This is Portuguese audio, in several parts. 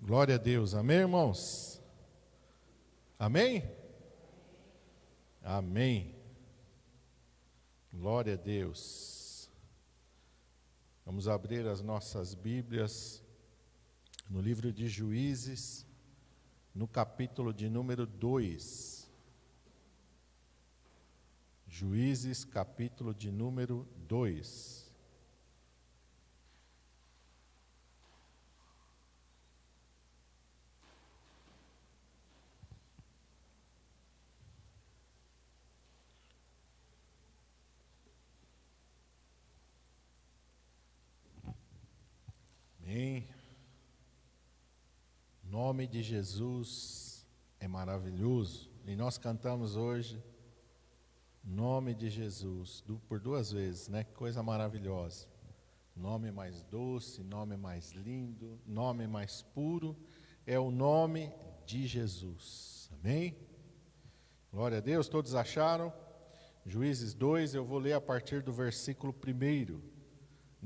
Glória a Deus, amém, irmãos? Amém? Amém. Glória a Deus. Vamos abrir as nossas Bíblias no livro de Juízes, no capítulo de número 2. Juízes, capítulo de número 2. Amém. O nome de Jesus é maravilhoso. E nós cantamos hoje, nome de Jesus, por duas vezes, né? Que coisa maravilhosa. Nome mais doce, nome mais lindo, nome mais puro, é o nome de Jesus. Amém? Glória a Deus, todos acharam? Juízes 2, eu vou ler a partir do versículo 1.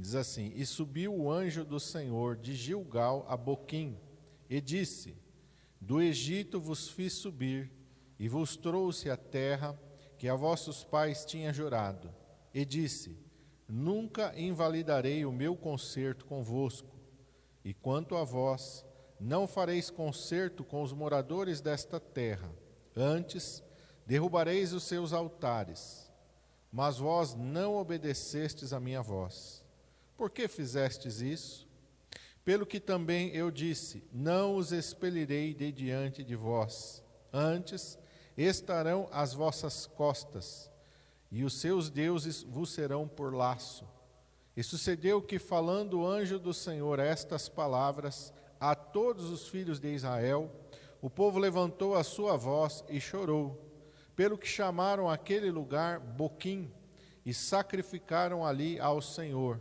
Diz assim: E subiu o anjo do Senhor de Gilgal a Boquim, e disse: Do Egito vos fiz subir, e vos trouxe a terra que a vossos pais tinha jurado. E disse: Nunca invalidarei o meu concerto convosco. E quanto a vós, não fareis concerto com os moradores desta terra. Antes, derrubareis os seus altares. Mas vós não obedecestes a minha voz. Por que fizestes isso? Pelo que também eu disse: Não os expelirei de diante de vós. Antes, estarão às vossas costas, e os seus deuses vos serão por laço. E sucedeu que, falando o anjo do Senhor estas palavras a todos os filhos de Israel, o povo levantou a sua voz e chorou, pelo que chamaram aquele lugar Boquim, e sacrificaram ali ao Senhor.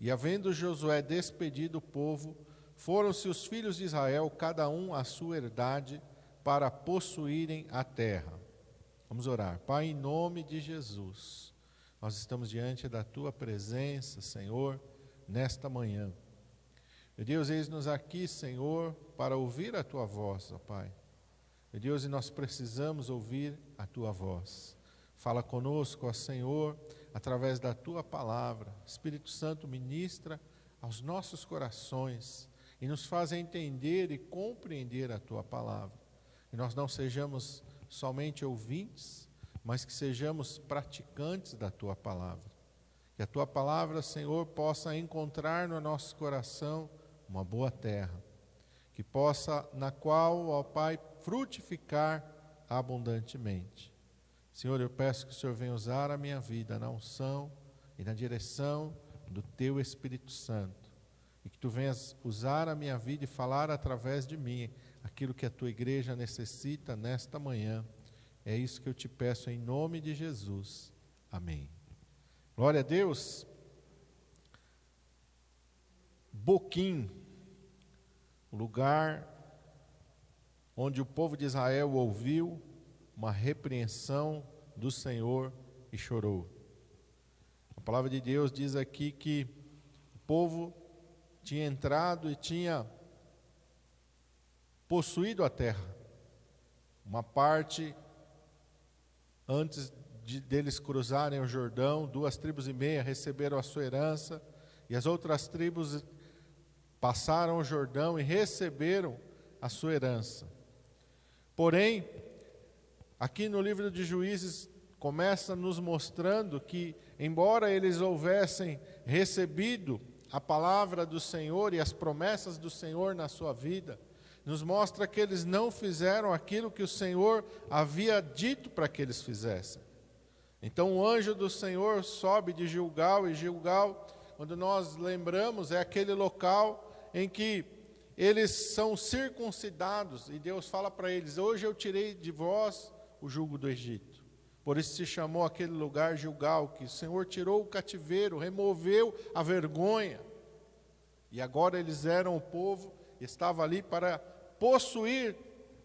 E havendo Josué despedido o povo, foram-se os filhos de Israel, cada um à sua herdade, para possuírem a terra. Vamos orar. Pai, em nome de Jesus, nós estamos diante da Tua presença, Senhor, nesta manhã. Meu Deus, eis-nos aqui, Senhor, para ouvir a Tua voz, ó Pai. Meu Deus, e nós precisamos ouvir a Tua voz. Fala conosco, ó Senhor, através da Tua palavra. Espírito Santo, ministra aos nossos corações e nos faz entender e compreender a Tua palavra. Que nós não sejamos somente ouvintes, mas que sejamos praticantes da Tua palavra. Que a Tua palavra, Senhor, possa encontrar no nosso coração uma boa terra, que possa, na qual, ó Pai, frutificar abundantemente. Senhor, eu peço que o Senhor venha usar a minha vida na unção e na direção do Teu Espírito Santo. E que Tu venhas usar a minha vida e falar através de mim aquilo que a Tua igreja necessita nesta manhã. É isso que eu te peço em nome de Jesus. Amém. Glória a Deus. Boquim, o lugar onde o povo de Israel ouviu uma repreensão do Senhor e chorou. A palavra de Deus diz aqui que o povo tinha entrado e tinha possuído a terra. Uma parte, antes deles cruzarem o Jordão, 2,5 tribos receberam a sua herança, e as outras tribos passaram o Jordão e receberam a sua herança. Porém, aqui no livro de Juízes, começa nos mostrando que, embora eles houvessem recebido a palavra do Senhor e as promessas do Senhor na sua vida, nos mostra que eles não fizeram aquilo que o Senhor havia dito para que eles fizessem. Então o anjo do Senhor sobe de Gilgal, e Gilgal, quando nós lembramos, é aquele local em que eles são circuncidados, e Deus fala para eles: hoje eu tirei de vós o jugo do Egito. Por isso se chamou aquele lugar Gilgal, que o Senhor tirou o cativeiro, removeu a vergonha. E agora eles eram o povo, estava ali para possuir,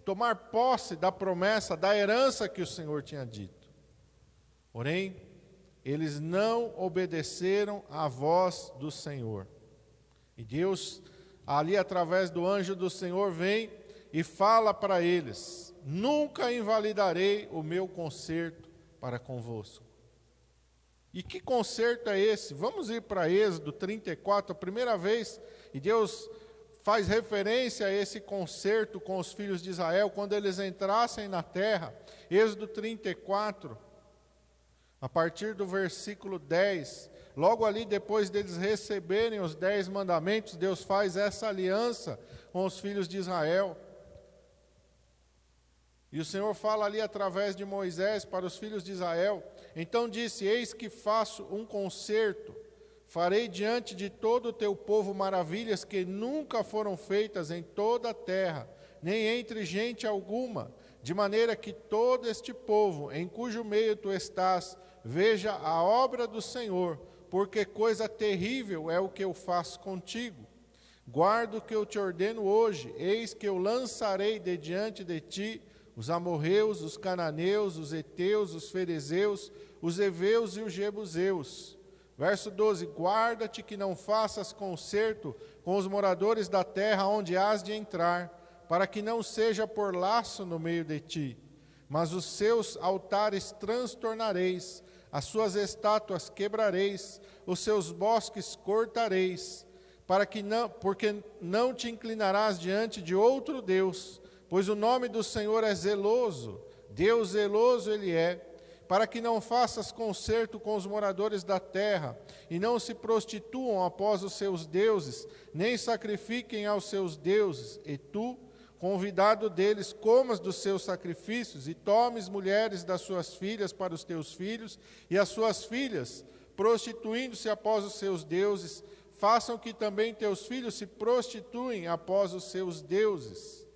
tomar posse da promessa, da herança que o Senhor tinha dito. Porém, eles não obedeceram à voz do Senhor. E Deus ali através do anjo do Senhor, vem e fala para eles: nunca invalidarei o meu concerto para convosco. E que concerto é esse? Vamos ir para Êxodo 34, a primeira vez, e Deus faz referência a esse concerto com os filhos de Israel, quando eles entrassem na terra. Êxodo 34, a partir do versículo 10, logo ali depois deles receberem os 10 mandamentos, Deus faz essa aliança com os filhos de Israel. E o Senhor fala ali através de Moisés para os filhos de Israel: então disse: eis que faço um concerto, farei diante de todo o teu povo maravilhas que nunca foram feitas em toda a terra, nem entre gente alguma, de maneira que todo este povo, em cujo meio tu estás, veja a obra do Senhor, porque coisa terrível é o que eu faço contigo. Guarda o que eu te ordeno hoje, eis que eu lançarei de diante de ti os amorreus, os cananeus, os heteus, os ferezeus, os heveus e os jebuseus. Verso 12: guarda-te que não faças concerto com os moradores da terra onde hás de entrar, para que não seja por laço no meio de ti. Mas os seus altares transtornareis, as suas estátuas quebrareis, os seus bosques cortareis, porque não te inclinarás diante de outro Deus, pois o nome do Senhor é zeloso, Deus zeloso Ele é, para que não faças concerto com os moradores da terra, e não se prostituam após os seus deuses, nem sacrifiquem aos seus deuses, e tu, convidado deles, comas dos seus sacrifícios, e tomes mulheres das suas filhas para os teus filhos, e as suas filhas, prostituindo-se após os seus deuses, façam que também teus filhos se prostituem após os seus deuses.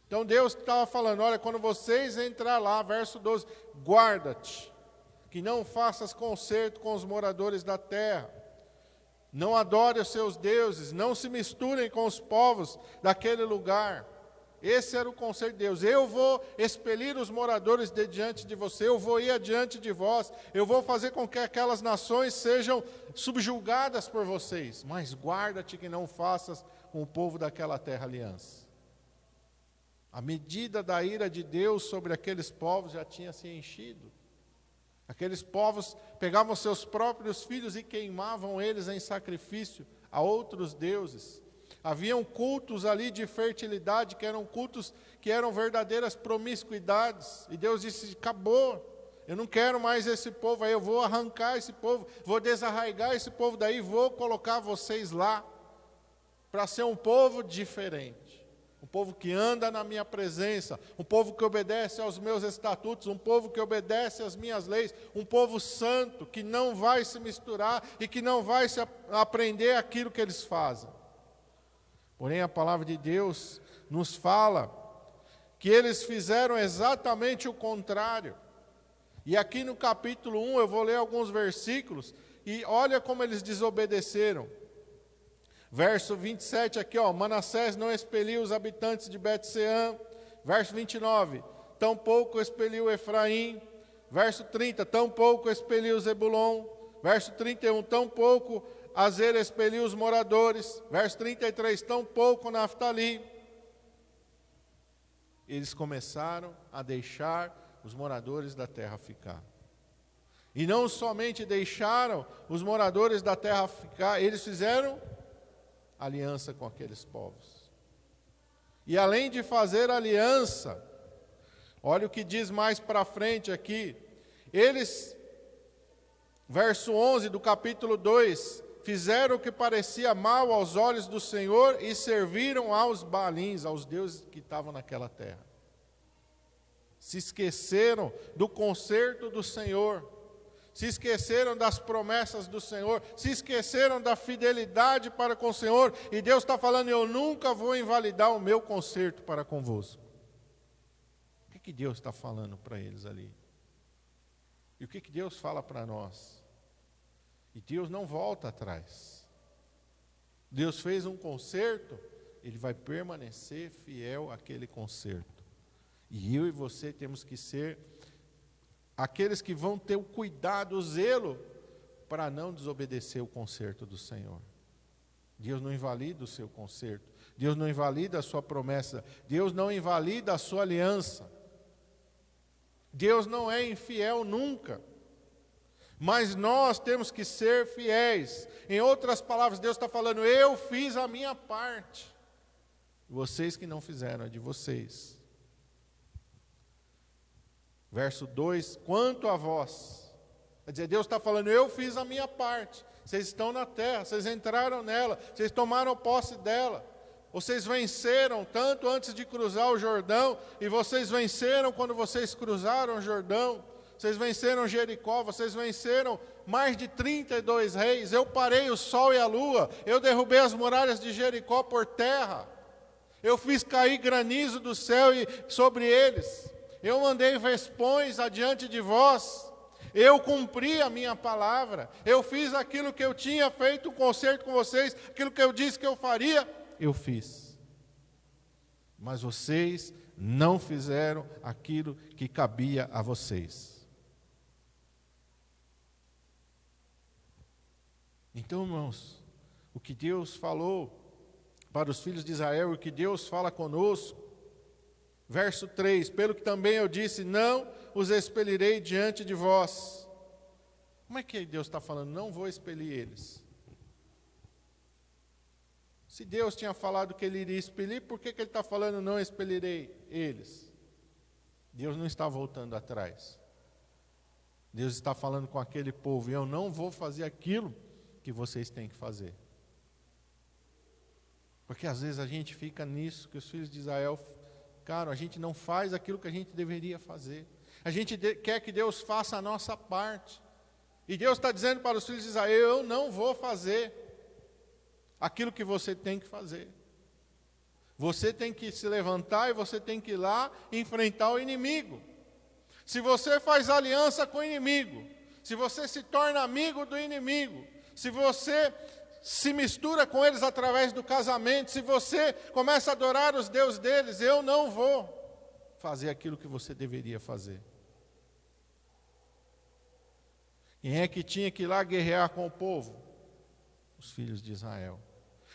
Então Deus estava falando: olha, quando vocês entrar lá, verso 12, guarda-te, que não faças concerto com os moradores da terra, não adore os seus deuses, não se misturem com os povos daquele lugar. Esse era o concerto de Deus: eu vou expelir os moradores de diante de você, eu vou ir adiante de vós, eu vou fazer com que aquelas nações sejam subjugadas por vocês, mas guarda-te que não faças com o povo daquela terra aliança. A medida da ira de Deus sobre aqueles povos já tinha se enchido. Aqueles povos pegavam seus próprios filhos e queimavam eles em sacrifício a outros deuses. Haviam cultos ali de fertilidade, que eram cultos que eram verdadeiras promiscuidades. E Deus disse: acabou, eu não quero mais esse povo aí, eu vou arrancar esse povo, vou desarraigar esse povo daí, vou colocar vocês lá, para ser um povo diferente. Um povo que anda na minha presença, um povo que obedece aos meus estatutos, um povo que obedece às minhas leis, um povo santo, que não vai se misturar e que não vai se aprender aquilo que eles fazem. Porém, a palavra de Deus nos fala que eles fizeram exatamente o contrário. E aqui no capítulo 1, eu vou ler alguns versículos, e olha como eles desobedeceram. Verso 27 aqui, Manassés não expeliu os habitantes de Bet-Seã. Verso 29, tampouco expeliu Efraim. Verso 30, tampouco expeliu Zebulon. Verso 31, tampouco Azer expeliu os moradores. Verso 33, tampouco Naftali. Eles começaram a deixar os moradores da terra ficar. E não somente deixaram os moradores da terra ficar, eles fizeram aliança com aqueles povos. E além de fazer aliança, olha o que diz mais para frente aqui, eles, verso 11 do capítulo 2, fizeram o que parecia mal aos olhos do Senhor e serviram aos Baalins, aos deuses que estavam naquela terra. Se esqueceram do concerto do Senhor, se esqueceram das promessas do Senhor, se esqueceram da fidelidade para com o Senhor, e Deus está falando: eu nunca vou invalidar o meu concerto para convosco. O que Deus está falando para eles ali? E o que Deus fala para nós? E Deus não volta atrás. Deus fez um concerto, Ele vai permanecer fiel àquele concerto. E eu e você temos que ser aqueles que vão ter o cuidado, o zelo, para não desobedecer o concerto do Senhor. Deus não invalida o seu conserto. Deus não invalida a sua promessa. Deus não invalida a sua aliança. Deus não é infiel nunca. Mas nós temos que ser fiéis. Em outras palavras, Deus está falando, eu fiz a minha parte. Vocês que não fizeram, é de vocês. Verso 2, quanto a vós. Quer dizer, Deus está falando, eu fiz a minha parte. Vocês estão na terra, vocês entraram nela, vocês tomaram posse dela. Vocês venceram tanto antes de cruzar o Jordão, e vocês venceram quando vocês cruzaram o Jordão. Vocês venceram Jericó, vocês venceram mais de 32 reis. Eu parei o sol e a lua, eu derrubei as muralhas de Jericó por terra. Eu fiz cair granizo do céu sobre eles. Eu mandei vespões adiante de vós. Eu cumpri a minha palavra. Eu fiz aquilo que eu tinha feito, um concerto com vocês, aquilo que eu disse que eu faria, eu fiz. Mas vocês não fizeram aquilo que cabia a vocês. Então, irmãos, o que Deus falou para os filhos de Israel, o que Deus fala conosco, verso 3, pelo que também eu disse, não os expelirei diante de vós. Como é que Deus está falando? Não vou expelir eles. Se Deus tinha falado que Ele iria expelir, por que Ele está falando não expelirei eles? Deus não está voltando atrás. Deus está falando com aquele povo, eu não vou fazer aquilo que vocês têm que fazer. Porque às vezes a gente fica nisso, que os filhos de Israel, cara, a gente não faz aquilo que a gente deveria fazer. A gente quer que Deus faça a nossa parte. E Deus está dizendo para os filhos de Israel, eu não vou fazer aquilo que você tem que fazer. Você tem que se levantar e você tem que ir lá e enfrentar o inimigo. Se você faz aliança com o inimigo, se você se torna amigo do inimigo, se você se mistura com eles através do casamento, se você começa a adorar os deuses deles, eu não vou fazer aquilo que você deveria fazer. Quem é que tinha que ir lá guerrear com o povo? Os filhos de Israel.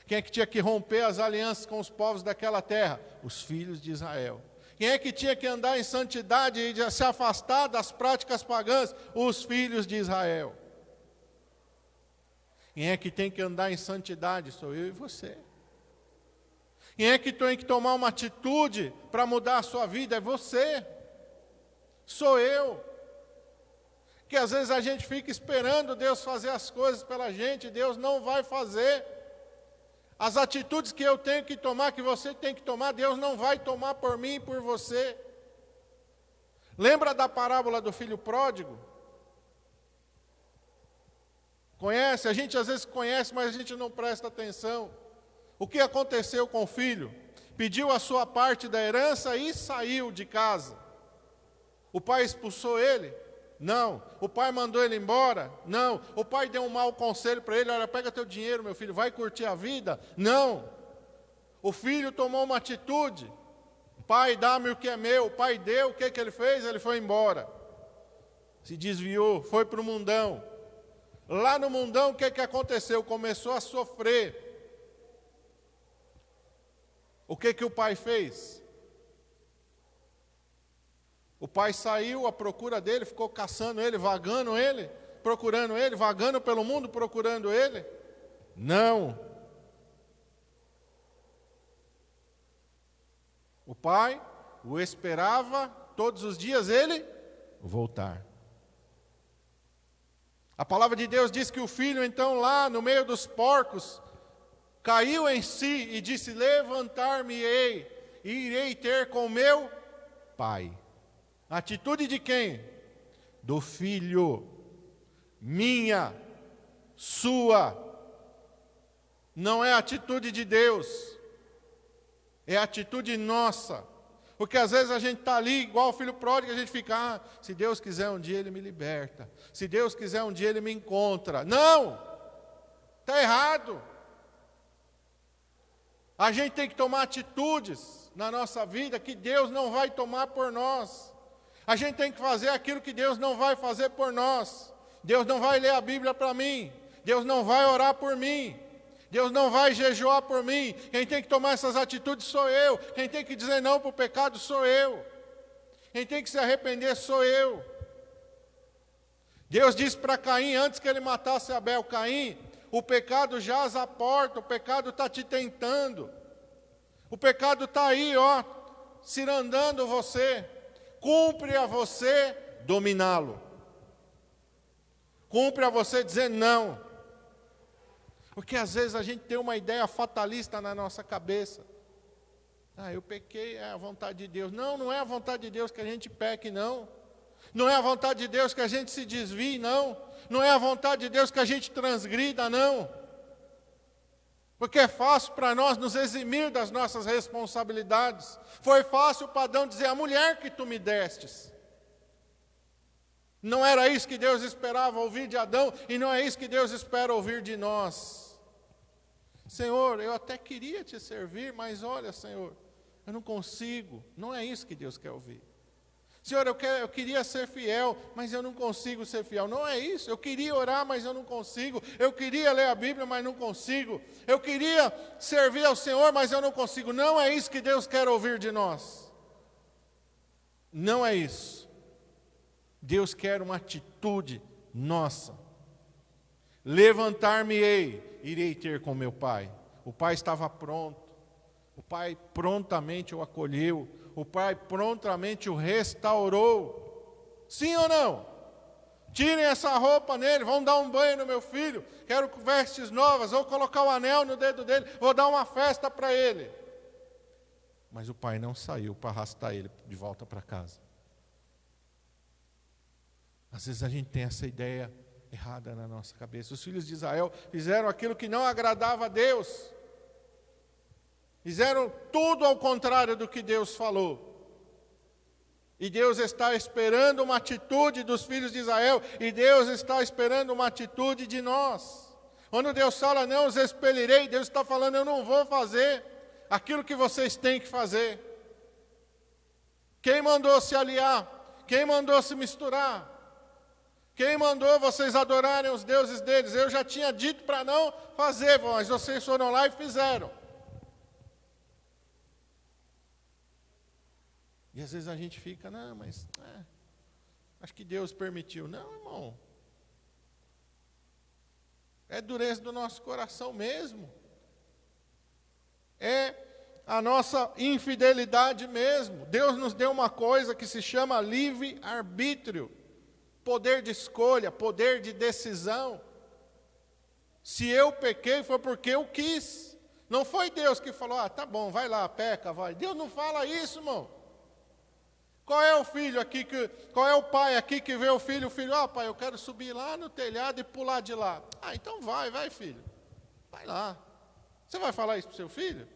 Quem é que tinha que romper as alianças com os povos daquela terra? Os filhos de Israel. Quem é que tinha que andar em santidade e se afastar das práticas pagãs? Os filhos de Israel. Quem é que tem que andar em santidade? Sou eu e você. Quem é que tem que tomar uma atitude para mudar a sua vida? É você. Sou eu. Que às vezes a gente fica esperando Deus fazer as coisas pela gente, Deus não vai fazer. As atitudes que eu tenho que tomar, que você tem que tomar, Deus não vai tomar por mim e por você. Lembra da parábola do filho pródigo? Conhece? A gente às vezes conhece, mas a gente não presta atenção. O que aconteceu com o filho? Pediu a sua parte da herança e saiu de casa. O pai expulsou ele? Não. O pai mandou ele embora? Não. O pai deu um mau conselho para ele, olha, pega teu dinheiro, meu filho, vai curtir a vida? Não. O filho tomou uma atitude. Pai, dá-me o que é meu. O pai deu, o que ele fez? Ele foi embora. Se desviou, foi para o mundão. Lá no mundão, o que aconteceu? Começou a sofrer. O que o pai fez? O pai saiu à procura dele, ficou caçando ele, vagando ele, procurando ele, vagando pelo mundo, procurando ele? Não. O pai o esperava todos os dias ele voltar. A palavra de Deus diz que o filho, então, lá no meio dos porcos, caiu em si e disse, levantar-me-ei e irei ter com meu pai. A atitude de quem? Do filho. Minha, sua. Não é a atitude de Deus. É a atitude nossa. Porque às vezes a gente está ali, igual o filho pródigo, a gente fica, se Deus quiser um dia Ele me liberta. Se Deus quiser um dia Ele me encontra. Não! Está errado. A gente tem que tomar atitudes na nossa vida que Deus não vai tomar por nós. A gente tem que fazer aquilo que Deus não vai fazer por nós. Deus não vai ler a Bíblia para mim. Deus não vai orar por mim. Deus não vai jejuar por mim. Quem tem que tomar essas atitudes sou eu. Quem tem que dizer não para o pecado sou eu. Quem tem que se arrepender sou eu. Deus disse para Caim, antes que ele matasse Abel: Caim, o pecado jaz à porta, o pecado está te tentando. O pecado está aí, ó, cirandando você. Cumpre a você dominá-lo. Cumpre a você dizer não. Porque às vezes a gente tem uma ideia fatalista na nossa cabeça. Eu pequei, é a vontade de Deus. Não, não é a vontade de Deus que a gente peque, não. Não é a vontade de Deus que a gente se desvie, não. Não é a vontade de Deus que a gente transgrida, não. Porque é fácil para nós nos eximir das nossas responsabilidades. Foi fácil para Adão dizer: a mulher que tu me destes. Não era isso que Deus esperava ouvir de Adão, e não é isso que Deus espera ouvir de nós. Senhor, eu até queria te servir, mas olha, Senhor, eu não consigo. Não é isso que Deus quer ouvir. Senhor, eu queria ser fiel, mas eu não consigo ser fiel. Não é isso. Eu queria orar, mas eu não consigo. Eu queria ler a Bíblia, mas não consigo. Eu queria servir ao Senhor, mas eu não consigo. Não é isso que Deus quer ouvir de nós. Não é isso. Deus quer uma atitude nossa. Levantar-me-ei, irei ter com meu pai. O pai estava pronto. O pai prontamente o acolheu. O pai prontamente o restaurou. Sim ou não? Tirem essa roupa nele, vão dar um banho no meu filho. Quero vestes novas, vou colocar o anel no dedo dele, vou dar uma festa para ele. Mas o pai não saiu para arrastar ele de volta para casa. Às vezes a gente tem essa ideia errada na nossa cabeça. Os filhos de Israel fizeram aquilo que não agradava a Deus. Fizeram tudo ao contrário do que Deus falou. E Deus está esperando uma atitude dos filhos de Israel, e Deus está esperando uma atitude de nós. Quando Deus fala: não os expelirei, Deus está falando: eu não vou fazer aquilo que vocês têm que fazer. Quem mandou se aliar? Quem mandou se misturar? Quem mandou vocês adorarem os deuses deles? Eu já tinha dito para não fazer, mas vocês foram lá e fizeram. E às vezes a gente fica: não, mas acho que Deus permitiu. Não, irmão. É dureza do nosso coração mesmo. É a nossa infidelidade mesmo. Deus nos deu uma coisa que se chama livre-arbítrio. Poder de escolha, poder de decisão. Se eu pequei foi porque eu quis. Não foi Deus que falou: tá bom, vai lá, peca, vai. Deus não fala isso, irmão. Qual é o filho aqui, qual é o pai aqui que vê o filho, pai, eu quero subir lá no telhado e pular de lá. Então vai filho, vai lá. Você vai falar isso para o seu filho?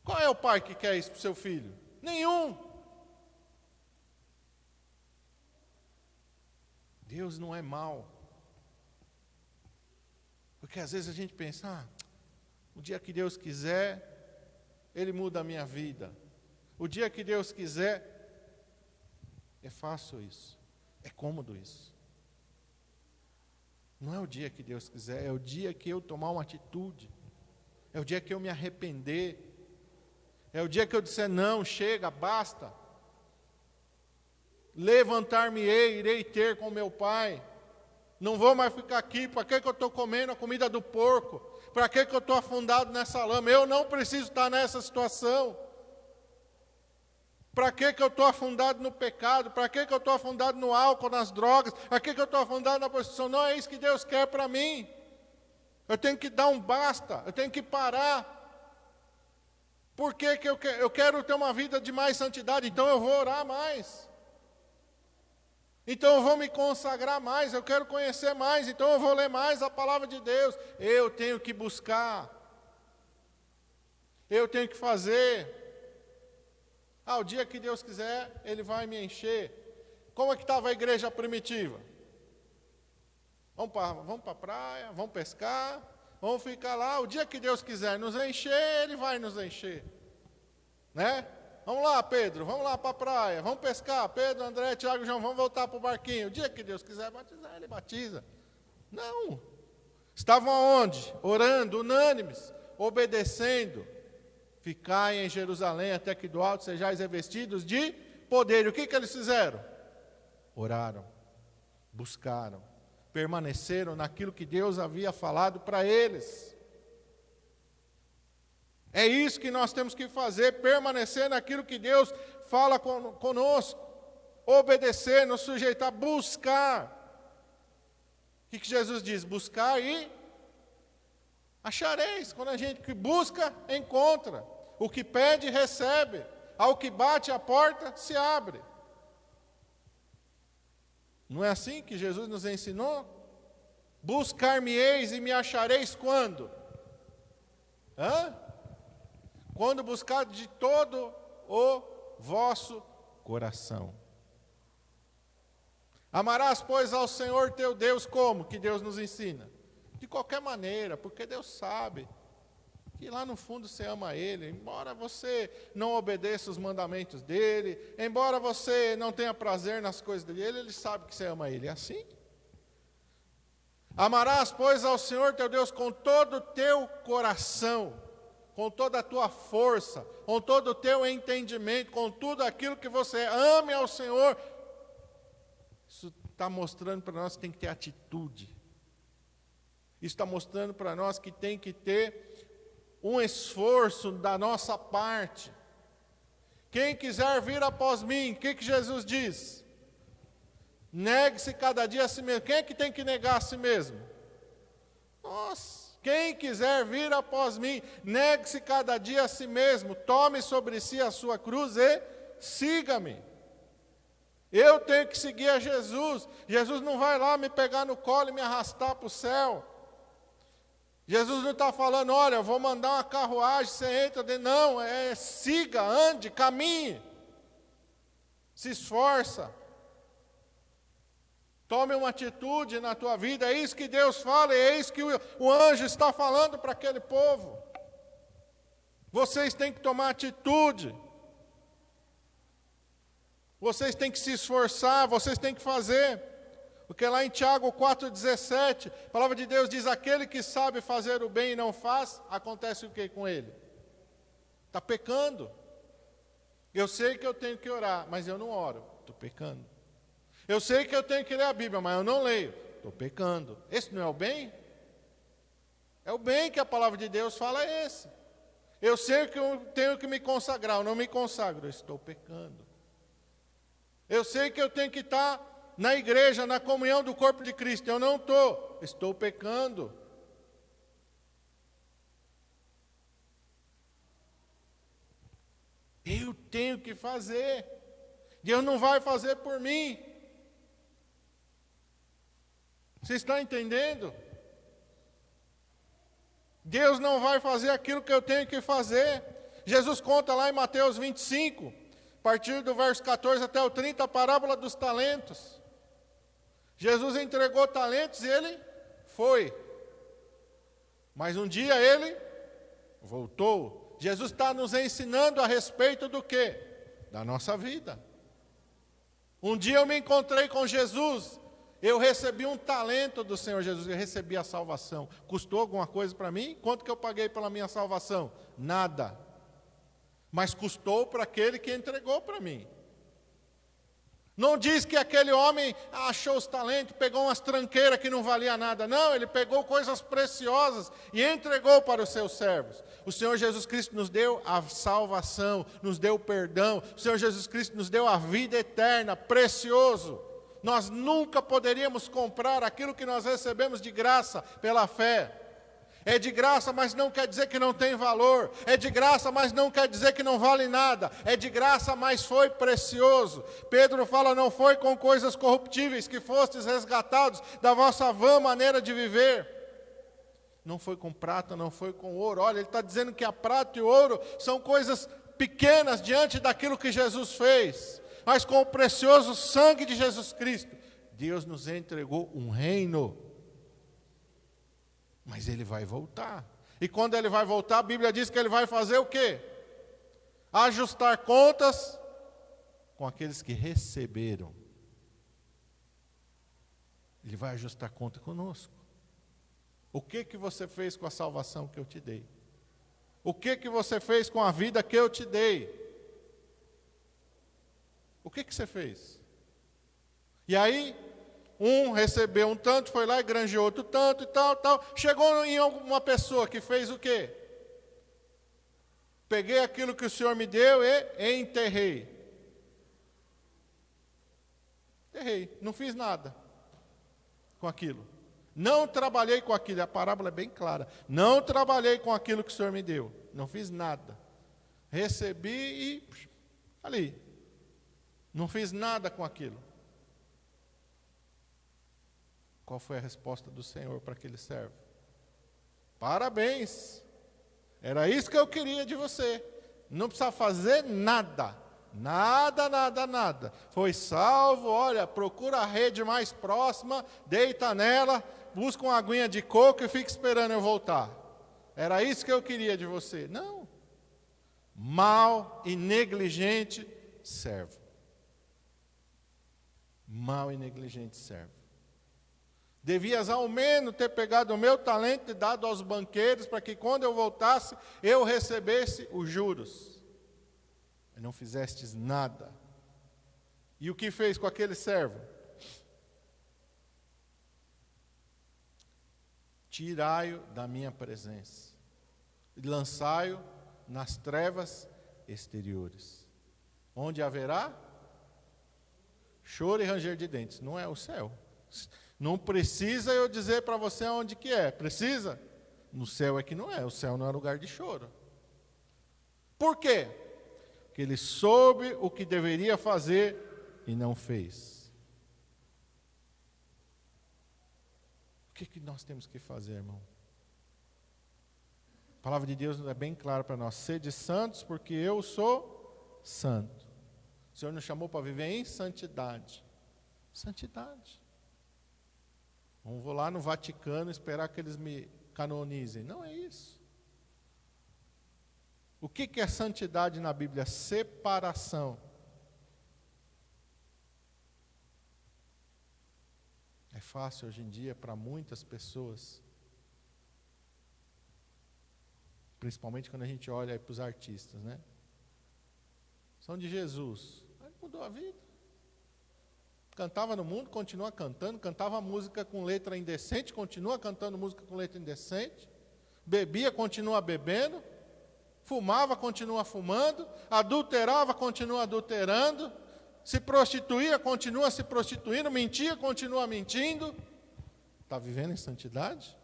Qual é o pai que quer isso para o seu filho? Nenhum. Deus não é mau. Porque às vezes a gente pensa: o dia que Deus quiser, Ele muda a minha vida. O dia que Deus quiser, é fácil isso, é cômodo isso. Não é o dia que Deus quiser, é o dia que eu tomar uma atitude, é o dia que eu me arrepender, é o dia que eu disser: não, chega, basta. Levantar-me-ei, irei ter com meu pai. Não vou mais ficar aqui. Para que eu estou comendo a comida do porco? Para que eu estou afundado nessa lama? Eu não preciso estar nessa situação. Para que eu estou afundado no pecado? Para que eu estou afundado no álcool, nas drogas? Para que eu estou afundado na prostituição? Não é isso que Deus quer para mim. Eu tenho que dar um basta, eu tenho que parar. Por que eu quero ter uma vida de mais santidade? Então eu vou orar mais. Então eu vou me consagrar mais, eu quero conhecer mais, então eu vou ler mais a palavra de Deus. Eu tenho que buscar. Eu tenho que fazer. O dia que Deus quiser, Ele vai me encher. Como é que estava a igreja primitiva? Vamos para a praia, vamos pescar, vamos ficar lá. O dia que Deus quiser nos encher, Ele vai nos encher. Né? Vamos lá, Pedro, vamos lá para a praia, vamos pescar. Pedro, André, Tiago, João, vamos voltar para o barquinho. O dia que Deus quiser batizar, Ele batiza. Não. Estavam aonde? Orando, unânimes, obedecendo. Ficai em Jerusalém até que do alto sejais revestidos de poder. E o que eles fizeram? Oraram, buscaram, permaneceram naquilo que Deus havia falado para eles. É isso que nós temos que fazer, permanecer naquilo que Deus fala conosco, obedecer, nos sujeitar, buscar. O que Jesus diz? Buscar e achareis. Quando a gente busca, encontra. O que pede, recebe. Ao que bate a porta, se abre. Não é assim que Jesus nos ensinou? Buscar-me-eis e me achareis quando? Quando buscar de todo o vosso coração. Amarás, pois, ao Senhor teu Deus como? Que Deus nos ensina. De qualquer maneira, porque Deus sabe que lá no fundo você ama Ele. Embora você não obedeça os mandamentos dEle, embora você não tenha prazer nas coisas dEle, Ele sabe que você ama Ele. É assim? Amarás, pois, ao Senhor teu Deus com todo o teu coração, com toda a tua força, com todo o teu entendimento, com tudo aquilo que você ame ao Senhor. Isso está mostrando para nós que tem que ter atitude. Isso está mostrando para nós que tem que ter um esforço da nossa parte. Quem quiser vir após mim, o que Jesus diz? Negue-se cada dia a si mesmo. Quem é que tem que negar a si mesmo? Nós. Quem quiser vir após mim, negue-se cada dia a si mesmo, tome sobre si a sua cruz e siga-me. Eu tenho que seguir a Jesus. Jesus não vai lá me pegar no colo e me arrastar para o céu. Jesus não está falando, olha, eu vou mandar uma carruagem, você entra dentro. Não, siga, ande, caminhe. Se esforça. Tome uma atitude na tua vida. É isso que Deus fala, e é isso que o anjo está falando para aquele povo. Vocês têm que tomar atitude. Vocês têm que se esforçar, vocês têm que fazer. Porque lá em Tiago 4,17, a palavra de Deus diz, aquele que sabe fazer o bem e não faz, acontece o que com ele? Está pecando. Eu sei que eu tenho que orar, mas eu não oro, estou pecando. Eu sei que eu tenho que ler a Bíblia, mas eu não leio, estou pecando. Esse não é o bem? É o bem que a palavra de Deus fala, é esse. Eu sei que eu tenho que me consagrar, eu não me consagro, eu estou pecando. Eu sei que eu tenho que estar na igreja, na comunhão do corpo de Cristo. Eu não estou pecando. Eu tenho que fazer. Deus não vai fazer por mim. Você está entendendo? Deus não vai fazer aquilo que eu tenho que fazer. Jesus conta lá em Mateus 25, a partir do verso 14 até o 30, a parábola dos talentos. Jesus entregou talentos e ele foi. Mas um dia ele voltou. Jesus está nos ensinando a respeito do quê? Da nossa vida. Um dia eu me encontrei com Jesus. Eu recebi um talento do Senhor Jesus. Eu recebi a salvação. Custou alguma coisa para mim? Quanto que eu paguei pela minha salvação? Nada. Mas custou para aquele que entregou para mim. Não diz que aquele homem achou os talentos, pegou umas tranqueiras que não valia nada. Não, ele pegou coisas preciosas e entregou para os seus servos. O Senhor Jesus Cristo nos deu a salvação, nos deu o perdão. O Senhor Jesus Cristo nos deu a vida eterna, precioso. Nós nunca poderíamos comprar aquilo que nós recebemos de graça pela fé. É de graça, mas não quer dizer que não tem valor. É de graça, mas não quer dizer que não vale nada. É de graça, mas foi precioso. Pedro fala, não foi com coisas corruptíveis que fostes resgatados da vossa vã maneira de viver. Não foi com prata, não foi com ouro. Olha, ele está dizendo que a prata e o ouro são coisas pequenas diante daquilo que Jesus fez. Mas com o precioso sangue de Jesus Cristo, Deus nos entregou um reino. Mas ele vai voltar. E quando ele vai voltar, a Bíblia diz que ele vai fazer o quê? Ajustar contas com aqueles que receberam. Ele vai ajustar conta conosco. O que você fez com a salvação que eu te dei? O que você fez com a vida que eu te dei? O que você fez? E aí, um recebeu um tanto, foi lá e granjeou outro tanto e tal, tal. Chegou em uma pessoa que fez o quê? Peguei aquilo que o Senhor me deu e enterrei. Enterrei, não fiz nada com aquilo. Não trabalhei com aquilo, a parábola é bem clara. Não trabalhei com aquilo que o Senhor me deu. Não fiz nada. Recebi e ali. Não fiz nada com aquilo. Qual foi a resposta do Senhor para aquele servo? Parabéns. Era isso que eu queria de você. Não precisa fazer nada. Nada, nada, nada. Foi salvo, olha, procura a rede mais próxima, deita nela, busca uma aguinha de coco e fica esperando eu voltar. Era isso que eu queria de você. Não. Mau e negligente servo. Mau e negligente servo. Devias ao menos ter pegado o meu talento e dado aos banqueiros para que quando eu voltasse, eu recebesse os juros. Não fizestes nada. E o que fez com aquele servo? Tirai-o da minha presença e lançai-o nas trevas exteriores, onde haverá choro e ranger de dentes. Não é o céu. Não precisa eu dizer para você onde que é. Precisa? No céu é que não é. O céu não é lugar de choro. Por quê? Porque ele soube o que deveria fazer e não fez. O que nós temos que fazer, irmão? A palavra de Deus é bem clara para nós. Sede santos, porque eu sou santo. O Senhor nos chamou para viver em santidade. Santidade. Não vou lá no Vaticano esperar que eles me canonizem. Não é isso. O que é santidade na Bíblia? Separação. É fácil hoje em dia para muitas pessoas, principalmente quando a gente olha para os artistas, né? São de Jesus. Aí mudou a vida. Cantava no mundo, continua cantando. Cantava música com letra indecente, continua cantando música com letra indecente. Bebia, continua bebendo. Fumava, continua fumando. Adulterava, continua adulterando. Se prostituía, continua se prostituindo. Mentia, continua mentindo. Está vivendo em santidade?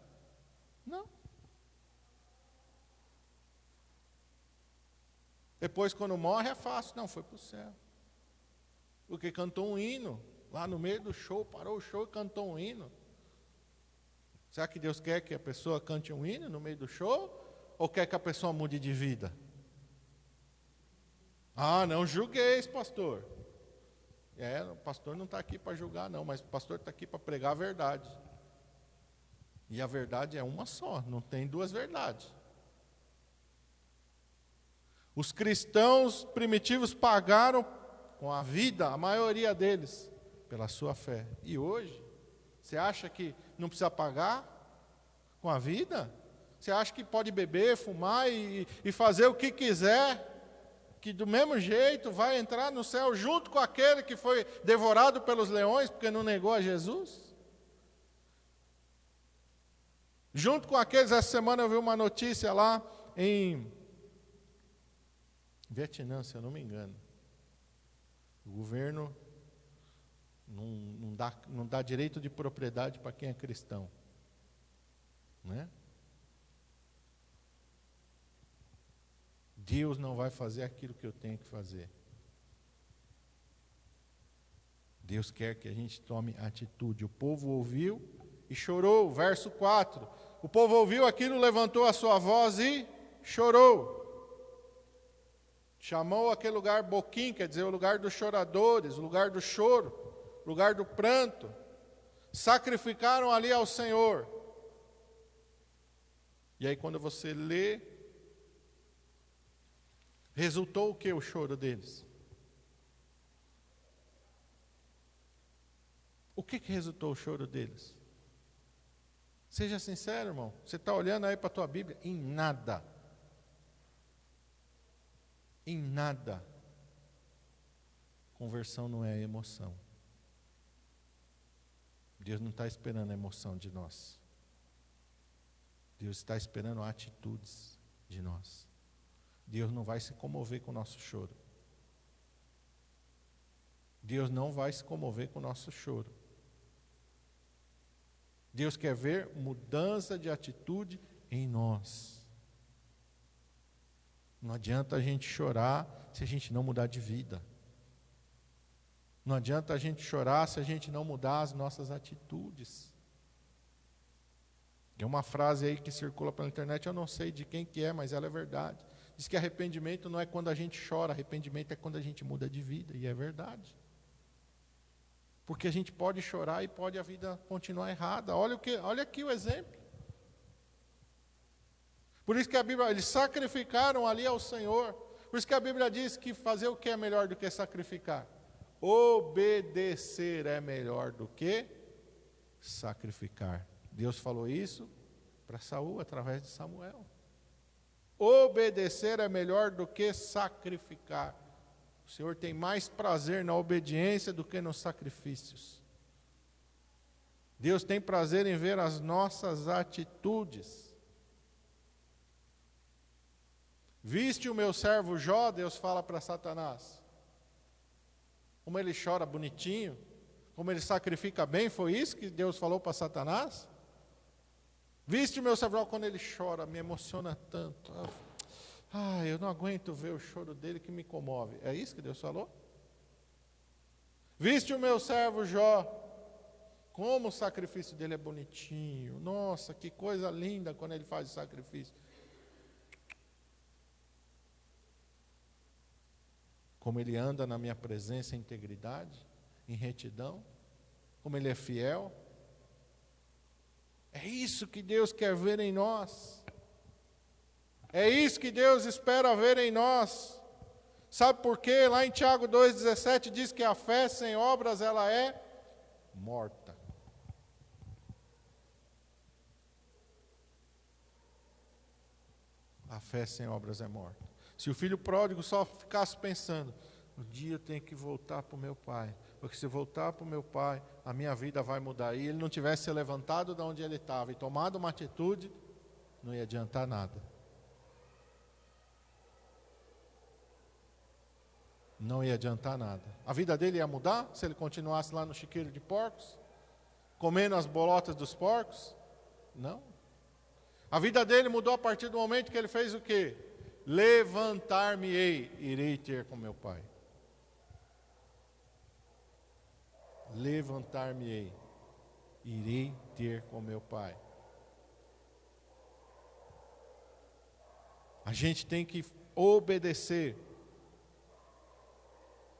Não. Depois, quando morre, é fácil. Não, foi para o céu. Porque cantou um hino. Lá no meio do show, parou o show e cantou um hino. Será que Deus quer que a pessoa cante um hino no meio do show? Ou quer que a pessoa mude de vida? Ah, não julgueis, pastor. O pastor não está aqui para julgar, não, mas o pastor está aqui para pregar a verdade. E a verdade é uma só, não tem duas verdades. Os cristãos primitivos pagaram com a vida, a maioria deles, pela sua fé. E hoje, você acha que não precisa pagar com a vida? Você acha que pode beber, fumar e fazer o que quiser, que do mesmo jeito vai entrar no céu junto com aquele que foi devorado pelos leões porque não negou a Jesus? Junto com aqueles, essa semana eu vi uma notícia lá em Vietnã, se eu não me engano. O governo não dá direito de propriedade para quem é cristão. Né? Deus não vai fazer aquilo que eu tenho que fazer. Deus quer que a gente tome atitude. O povo ouviu e chorou. Verso 4. O povo ouviu aquilo, levantou a sua voz e chorou. Chamou aquele lugar Boquim, quer dizer, o lugar dos choradores, o lugar do choro, o lugar do pranto. Sacrificaram ali ao Senhor. E aí quando você lê, resultou o que o choro deles? O que resultou o choro deles? Seja sincero, irmão. Você está olhando aí para a tua Bíblia? Em nada. Em nada. Conversão não é emoção. Deus não está esperando a emoção de nós. Deus está esperando atitudes de nós. Deus não vai se comover com o nosso choro. Deus não vai se comover com o nosso choro. Deus quer ver mudança de atitude em nós. Não adianta a gente chorar se a gente não mudar de vida. Não adianta a gente chorar se a gente não mudar as nossas atitudes. Tem uma frase aí que circula pela internet, eu não sei de quem que é, mas ela é verdade. Diz que arrependimento não é quando a gente chora, arrependimento é quando a gente muda de vida, e é verdade. Porque a gente pode chorar e pode a vida continuar errada. Olha aqui o exemplo. Por isso que a Bíblia, eles sacrificaram ali ao Senhor. Por isso que a Bíblia diz que fazer o que é melhor do que sacrificar? Obedecer é melhor do que sacrificar. Deus falou isso para Saul através de Samuel. Obedecer é melhor do que sacrificar. O Senhor tem mais prazer na obediência do que nos sacrifícios. Deus tem prazer em ver as nossas atitudes. Viste o meu servo Jó, Deus fala para Satanás. Como ele chora bonitinho, como ele sacrifica bem, foi isso que Deus falou para Satanás? Viste o meu servo Jó, quando ele chora, me emociona tanto. Eu não aguento ver o choro dele que me comove. É isso que Deus falou? Viste o meu servo Jó, como o sacrifício dele é bonitinho. Nossa, que coisa linda quando ele faz o sacrifício. Como ele anda na minha presença em integridade, em retidão, como ele é fiel. É isso que Deus quer ver em nós. É isso que Deus espera ver em nós. Sabe por quê? Lá em Tiago 2,17 diz que a fé sem obras ela é morta. A fé sem obras é morta. Se o filho pródigo só ficasse pensando, um dia eu tenho que voltar para o meu pai, porque se voltar para o meu pai, a minha vida vai mudar. E ele não tivesse se levantado de onde ele estava e tomado uma atitude, não ia adiantar nada. Não ia adiantar nada. A vida dele ia mudar se ele continuasse lá no chiqueiro de porcos, comendo as bolotas dos porcos? Não. A vida dele mudou a partir do momento que ele fez o quê? Levantar-me-ei, irei ter com meu pai. Levantar-me-ei, irei ter com meu pai. A gente tem que obedecer.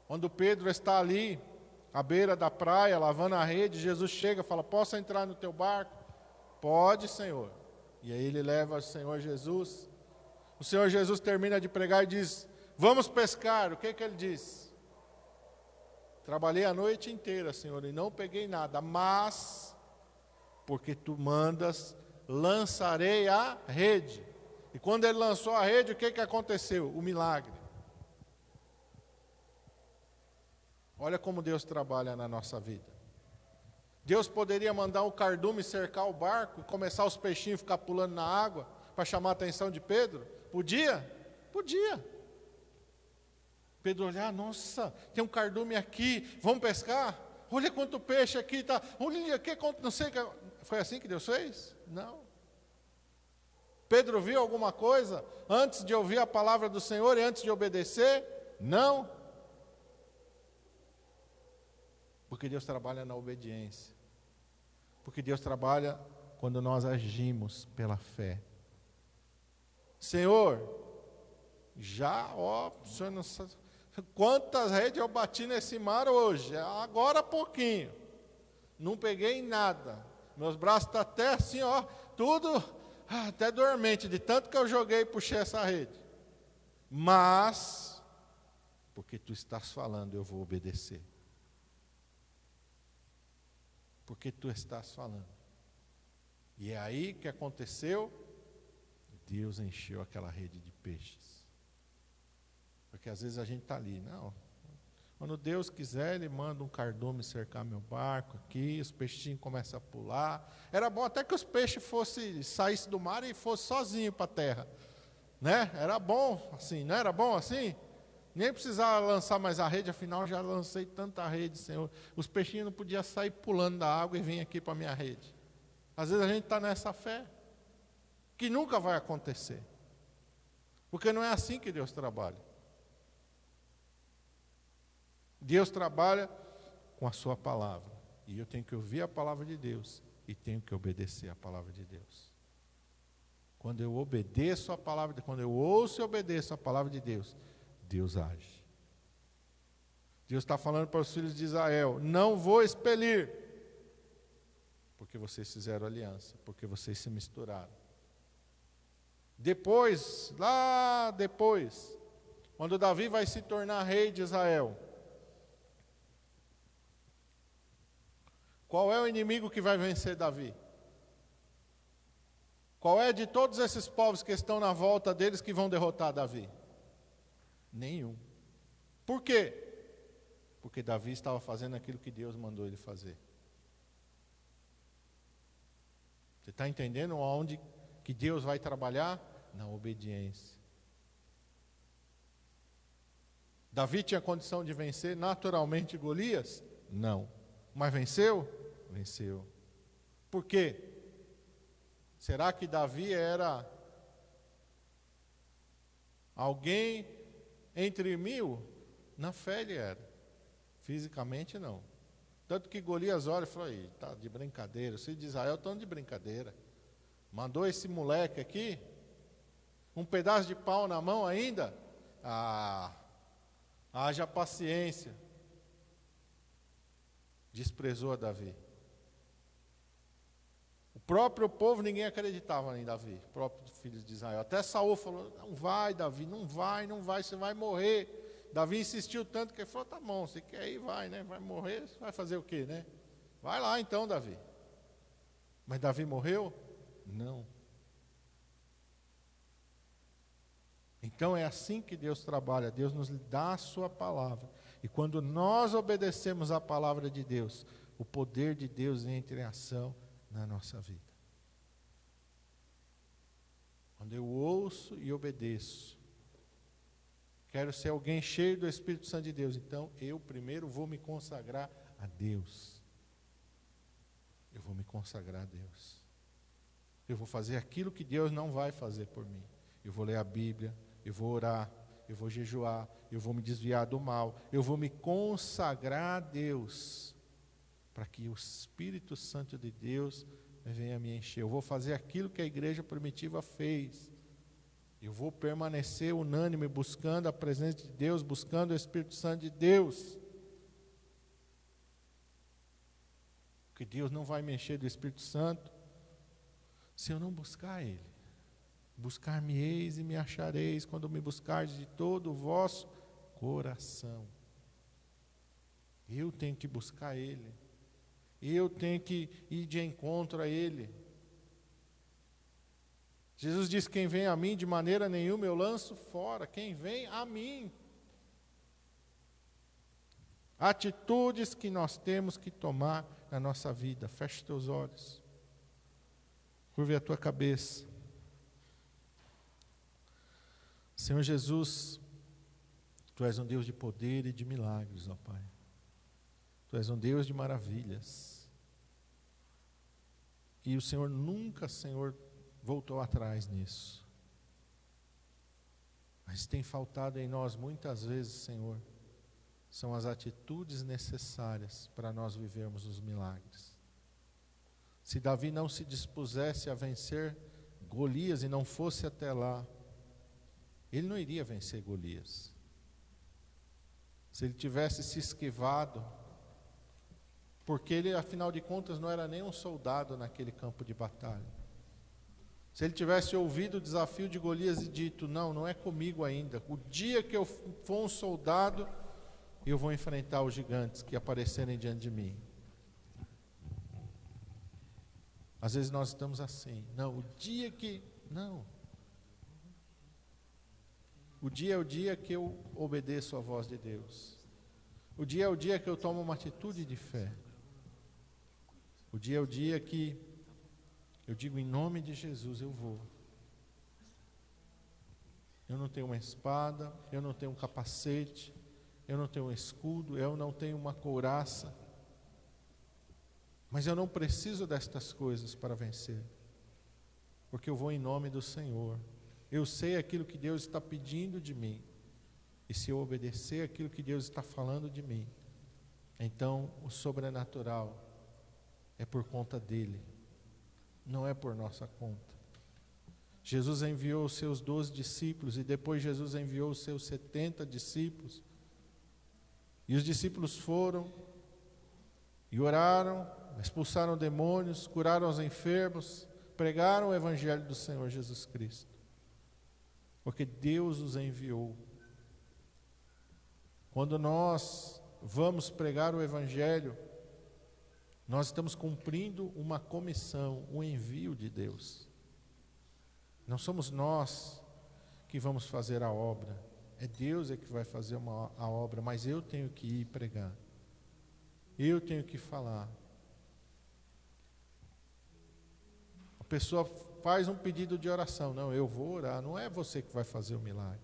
Quando Pedro está ali, à beira da praia, lavando a rede, Jesus chega e fala, posso entrar no teu barco? Pode, Senhor. E aí ele leva o Senhor Jesus. O Senhor Jesus termina de pregar e diz, vamos pescar. O que ele diz? Trabalhei a noite inteira, Senhor, e não peguei nada, mas, porque tu mandas, lançarei a rede. E quando ele lançou a rede, o que aconteceu? O milagre. Olha como Deus trabalha na nossa vida. Deus poderia mandar um cardume cercar o barco e começar os peixinhos a ficar pulando na água para chamar a atenção de Pedro? Podia? Podia. Pedro olhar, nossa, tem um cardume aqui, vamos pescar? Olha quanto peixe aqui, tá? Olha aqui, não sei, foi assim que Deus fez? Não. Pedro viu alguma coisa antes de ouvir a palavra do Senhor e antes de obedecer? Não. Porque Deus trabalha na obediência. Porque Deus trabalha quando nós agimos pela fé. Senhor, Senhor não sabe quantas redes eu bati nesse mar hoje, agora há pouquinho, não peguei nada, meus braços estão até assim, tudo, até dormente, de tanto que eu joguei e puxei essa rede, mas, porque tu estás falando, eu vou obedecer, porque tu estás falando, E é aí que aconteceu, Deus encheu aquela rede de peixes. Porque às vezes a gente está ali, não, quando Deus quiser, Ele manda um cardume cercar meu barco aqui, os peixinhos começam a pular. Era bom até que os peixes saíssem do mar e fossem sozinhos para a terra. Né? Era bom assim, não era bom assim? Nem precisava lançar mais a rede, afinal já lancei tanta rede, Senhor. Os peixinhos não podiam sair pulando da água e vir aqui para a minha rede. Às vezes a gente está nessa fé, que nunca vai acontecer. Porque não é assim que Deus trabalha. Deus trabalha com a sua palavra. E eu tenho que ouvir a palavra de Deus e tenho que obedecer a palavra de Deus. Quando eu obedeço a palavra, quando eu ouço e obedeço a palavra de Deus, Deus age. Deus está falando para os filhos de Israel: não vou expelir, porque vocês fizeram aliança, porque vocês se misturaram. Depois, lá depois, quando Davi vai se tornar rei de Israel, qual é o inimigo que vai vencer Davi? Qual é de todos esses povos que estão na volta deles que vão derrotar Davi? Nenhum. Por quê? Porque Davi estava fazendo aquilo que Deus mandou ele fazer. Você está entendendo aonde que Deus vai trabalhar? Na obediência. Davi tinha condição de vencer naturalmente Golias? Não. Mas venceu? Venceu. Por quê? Será que Davi era alguém entre 1000? Na fé ele era. Fisicamente não. Tanto que Golias olha e falou: está de brincadeira, os filhos de Israel estão de brincadeira. Mandou esse moleque aqui, um pedaço de pau na mão ainda? Haja paciência. Desprezou a Davi. O próprio povo, ninguém acreditava em Davi, o próprio filho de Israel. Até Saul falou: não vai, Davi, não vai, você vai morrer. Davi insistiu tanto que ele falou: tá bom, você quer ir, vai, né? Vai morrer, você vai fazer o quê, né? Vai lá então, Davi. Mas Davi morreu? Não. Então é assim que Deus trabalha. Deus nos dá a sua palavra. E quando nós obedecemos a palavra de Deus, o poder de Deus entra em ação na nossa vida. Quando eu ouço e obedeço, quero ser alguém cheio do Espírito Santo de Deus, então eu primeiro vou me consagrar a Deus. Eu vou me consagrar a Deus. Eu vou fazer aquilo que Deus não vai fazer por mim. Eu vou ler a Bíblia, eu vou orar, eu vou jejuar, eu vou me desviar do mal, eu vou me consagrar a Deus, para que o Espírito Santo de Deus venha me encher. Eu vou fazer aquilo que a igreja primitiva fez. Eu vou permanecer unânime, buscando a presença de Deus, buscando o Espírito Santo de Deus. Porque Deus não vai me encher do Espírito Santo se eu não buscar Ele. Buscar-me-eis e me achareis, quando me buscardes de todo o vosso coração. Eu tenho que buscar Ele. Eu tenho que ir de encontro a Ele. Jesus disse: quem vem a mim, de maneira nenhuma eu lanço fora. Quem vem a mim. Atitudes que nós temos que tomar na nossa vida. Feche teus olhos. Curve a tua cabeça. Senhor Jesus, Tu és um Deus de poder e de milagres, ó Pai. Tu és um Deus de maravilhas. E o Senhor nunca, Senhor, voltou atrás nisso. Mas tem faltado em nós muitas vezes, Senhor, são as atitudes necessárias para nós vivermos os milagres. Se Davi não se dispusesse a vencer Golias e não fosse até lá, ele não iria vencer Golias. Se ele tivesse se esquivado, porque ele, afinal de contas, não era nem um soldado naquele campo de batalha. Se ele tivesse ouvido o desafio de Golias e dito: não é comigo ainda, o dia que eu for um soldado, eu vou enfrentar os gigantes que aparecerem diante de mim. Às vezes nós estamos assim, não, o dia que, não. O dia é o dia que eu obedeço à voz de Deus. O dia é o dia que eu tomo uma atitude de fé. O dia é o dia que eu digo, em nome de Jesus eu vou. Eu não tenho uma espada, eu não tenho um capacete, eu não tenho um escudo, eu não tenho uma couraça. Mas eu não preciso destas coisas para vencer. Porque eu vou em nome do Senhor. Eu sei aquilo que Deus está pedindo de mim. E se eu obedecer aquilo que Deus está falando de mim, então o sobrenatural é por conta dele, não é por nossa conta. Jesus enviou os seus 12 discípulos e depois Jesus enviou os seus 70 discípulos. E os discípulos foram e oraram, expulsaram demônios, curaram os enfermos, pregaram o evangelho do Senhor Jesus Cristo. Porque Deus os enviou. Quando nós vamos pregar o evangelho, nós estamos cumprindo uma comissão, um envio de Deus. Não somos nós que vamos fazer a obra, é Deus que vai fazer a obra, mas eu tenho que ir pregar, eu tenho que falar. A pessoa faz um pedido de oração, não, eu vou orar, não é você que vai fazer o milagre,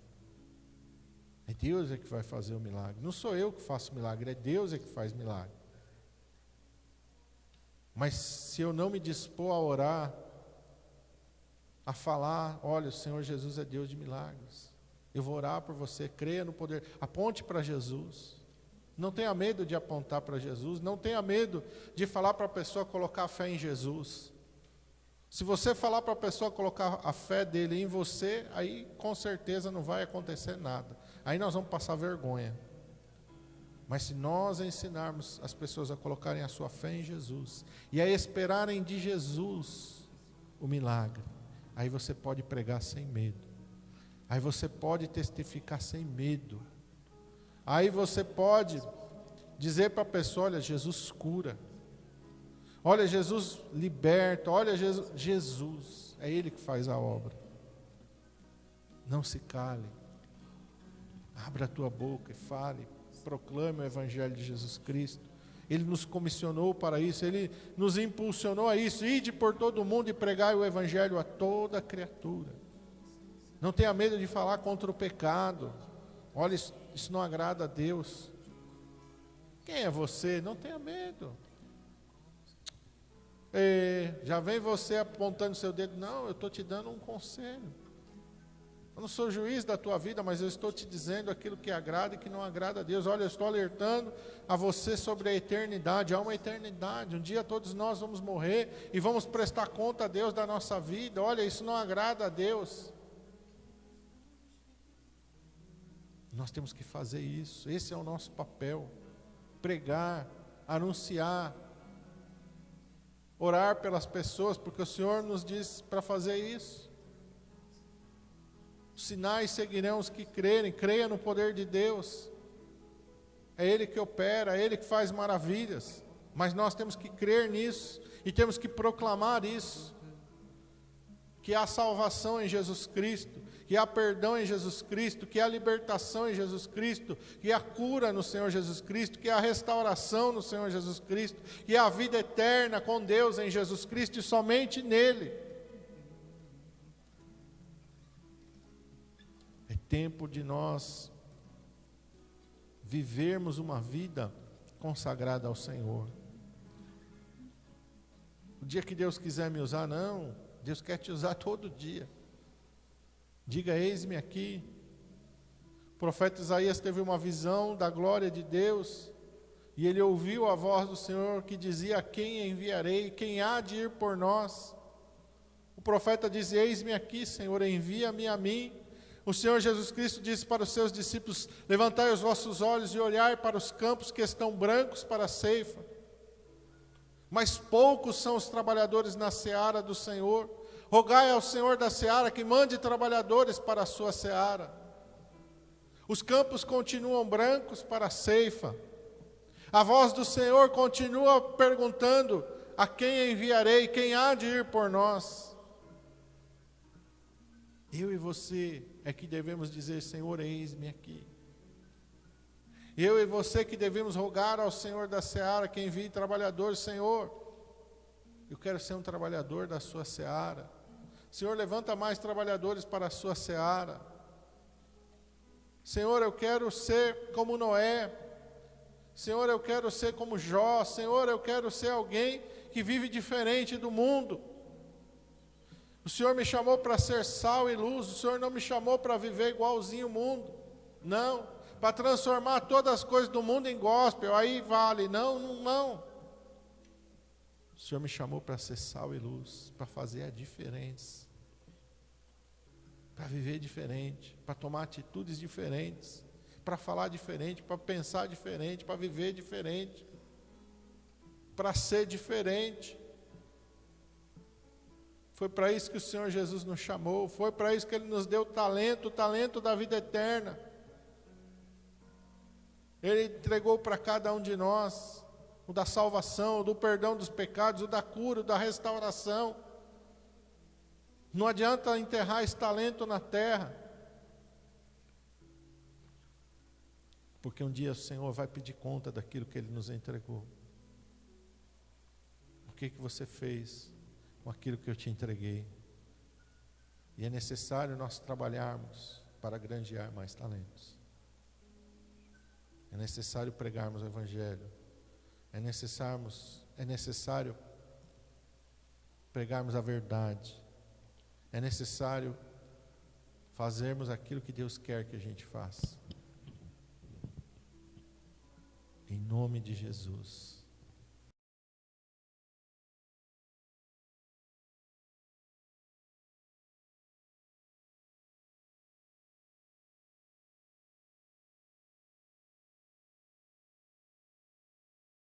é Deus que vai fazer o milagre, não sou eu que faço o milagre, é Deus que faz milagre. Mas se eu não me dispor a orar, a falar, olha, o Senhor Jesus é Deus de milagres, eu vou orar por você, creia no poder, aponte para Jesus, não tenha medo de apontar para Jesus, não tenha medo de falar para a pessoa colocar a fé em Jesus. Se você falar para a pessoa colocar a fé dele em você, aí com certeza não vai acontecer nada, aí nós vamos passar vergonha. Mas se nós ensinarmos as pessoas a colocarem a sua fé em Jesus e a esperarem de Jesus o milagre, aí você pode pregar sem medo. Aí você pode testificar sem medo. Aí você pode dizer para a pessoa, olha, Jesus cura. Olha, Jesus liberta. Olha, Jesus, é Ele que faz a obra. Não se cale. Abra a tua boca e fale. Proclame o Evangelho de Jesus Cristo. Ele nos comissionou para isso, Ele nos impulsionou a isso. Ide por todo mundo e pregai o Evangelho a toda criatura. Não tenha medo de falar contra o pecado. Olha, isso não agrada a Deus. Quem é você? Não tenha medo. Já vem você apontando seu dedo. Não, eu estou te dando um conselho. Eu não sou juiz da tua vida, mas eu estou te dizendo aquilo que agrada e que não agrada a Deus. Olha, eu estou alertando a você sobre a eternidade. Há uma eternidade. Um dia todos nós vamos morrer e vamos prestar conta a Deus da nossa vida. Olha, isso não agrada a Deus. Nós temos que fazer isso. Esse é o nosso papel. Pregar, anunciar, orar pelas pessoas, porque o Senhor nos diz para fazer isso. Os sinais seguirão os que crerem. Creia no poder de Deus. É Ele que opera, é Ele que faz maravilhas. Mas nós temos que crer nisso e temos que proclamar isso. Que há salvação em Jesus Cristo, que há perdão em Jesus Cristo, que há libertação em Jesus Cristo, que há cura no Senhor Jesus Cristo, que há restauração no Senhor Jesus Cristo, que há vida eterna com Deus em Jesus Cristo e somente nele. É tempo de nós vivermos uma vida consagrada ao Senhor. O dia que Deus quiser me usar, não. Deus quer te usar todo dia. Diga, eis-me aqui. O profeta Isaías teve uma visão da glória de Deus, e ele ouviu a voz do Senhor que dizia, a quem enviarei, quem há de ir por nós? O profeta diz, eis-me aqui, Senhor, envia-me a mim. O Senhor Jesus Cristo disse para os seus discípulos, levantai os vossos olhos e olhai para os campos que estão brancos para a ceifa. Mas poucos são os trabalhadores na seara do Senhor. Rogai ao Senhor da seara que mande trabalhadores para a sua seara. Os campos continuam brancos para a ceifa. A voz do Senhor continua perguntando, a quem enviarei? Quem há de ir por nós? Eu e você é que devemos dizer: Senhor, eis-me aqui. Eu e você que devemos rogar ao Senhor da seara que envie trabalhadores. Senhor, eu quero ser um trabalhador da sua seara. Senhor, levanta mais trabalhadores para a sua seara. Senhor, eu quero ser como Noé. Senhor, eu quero ser como Jó. Senhor, eu quero ser alguém que vive diferente do mundo. O Senhor me chamou para ser sal e luz. O Senhor não me chamou para viver igualzinho o mundo. Não. Para transformar todas as coisas do mundo em gospel. Aí vale. Não, não, não. O Senhor me chamou para ser sal e luz. Para fazer a diferença. Para viver diferente. Para tomar atitudes diferentes. Para falar diferente. Para pensar diferente. Para viver diferente. Para ser diferente. Foi para isso que o Senhor Jesus nos chamou. Foi para isso que Ele nos deu o talento da vida eterna. Ele entregou para cada um de nós o da salvação, o do perdão dos pecados, o da cura, o da restauração. Não adianta enterrar esse talento na terra, porque um dia o Senhor vai pedir conta daquilo que Ele nos entregou. O que você fez com aquilo que eu te entreguei? E é necessário nós trabalharmos para granjear mais talentos. É necessário pregarmos o Evangelho. É necessário pregarmos a verdade. É necessário fazermos aquilo que Deus quer que a gente faça. Em nome de Jesus.